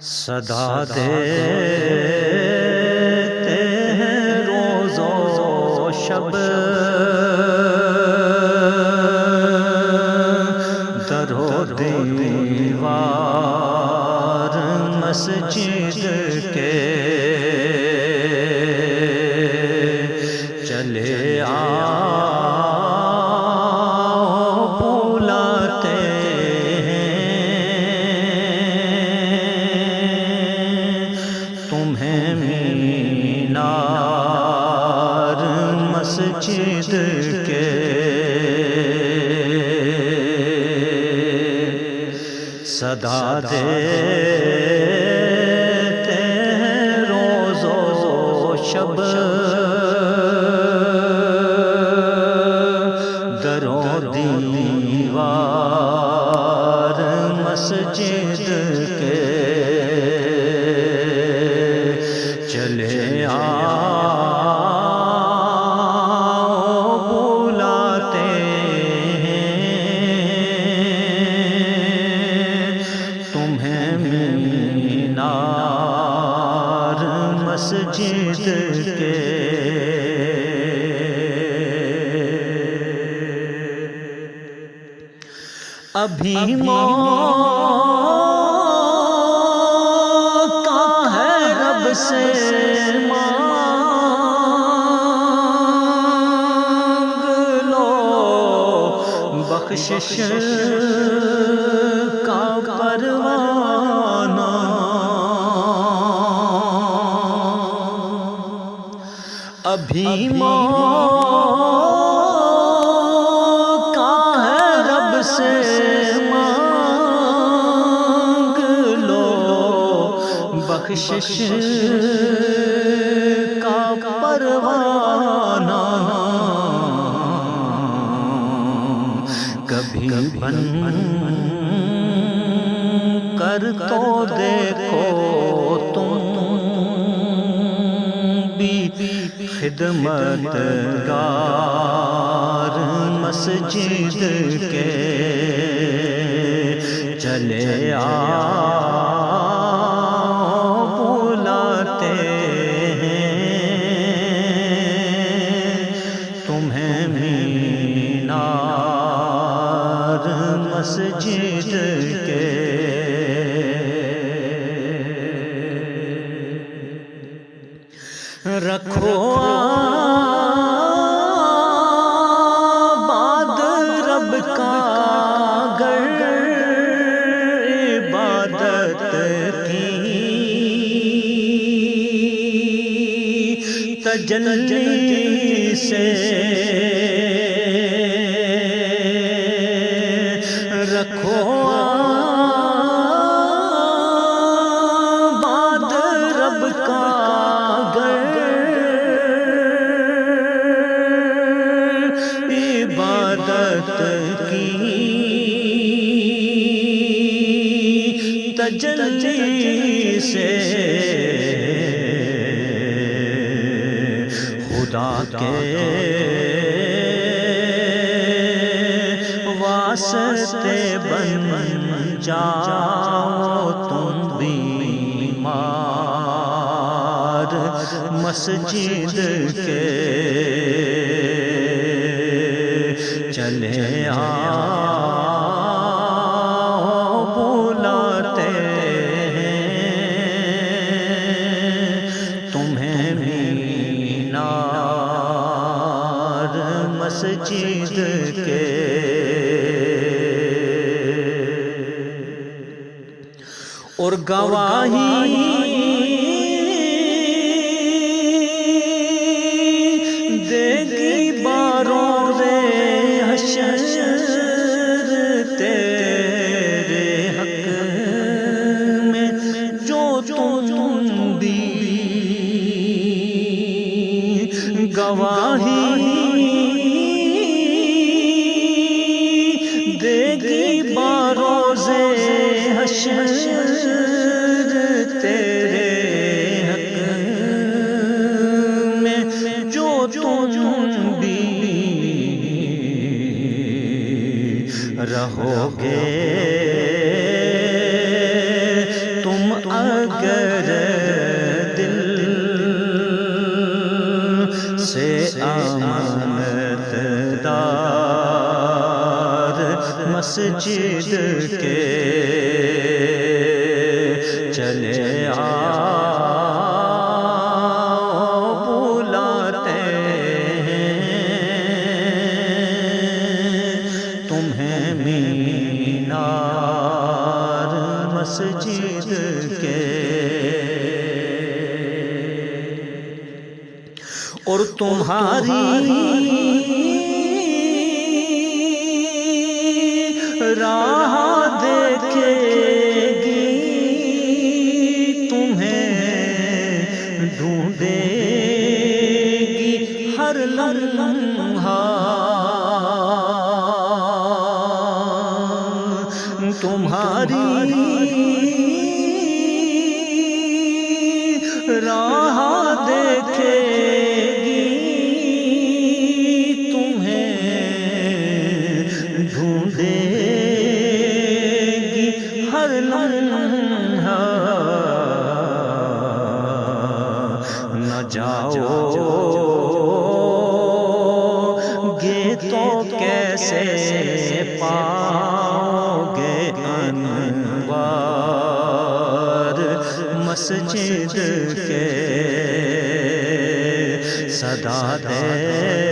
صدا دیتے ہیں روز و شب، در و دیوار مسجد کے چلے بلاتے ہیں تمہیں مینار مسجد کے، صدا دیتے ہیں روز و شب، در و دیوار مسجد کے چلے بلاتے ہیں تمہیں مینار مسجد کے۔ ابھی موقع ہے رب سے مانگ لو بخشش کا پروانہ، ابھی موقع ہے رب سے مانگ لو بخشش کا پروانہ، کبھی بن کر تو دیکھو تم بھی خدمت گار مسجد کے، چلے بلاتے ہیں تمہیں مینار مسجد کے۔ رکھو آباد رب کا گھر عبادت کی تجلی سے، رکھو آباد رب کا عبادت کی تجلی سے، خدا کے واسطے بن جاؤ تم بیمار مسجد کے، چلے بلاتے ہیں تمہیں مینار مسجد کے۔ اور گواہی دے گی باروز حشر تیرے حق میں جو تم بھی، گواہی دے گی باروز حشر تیرے حق میں جو تم بھی رہو گے تم اگر دل سے امانت دار مسجد کے چلے مسجد کے اور تمہاری راہ دیکھے گی تمہیں ڈھونڈے گی ہر لمحہ تمہاری راہ دیکھے گی تمہیں ڈھونڈے گی ہر لمحہ نہ جاؤ گے تو کیسے پاؤ گے انوار مسجد کے صدا دے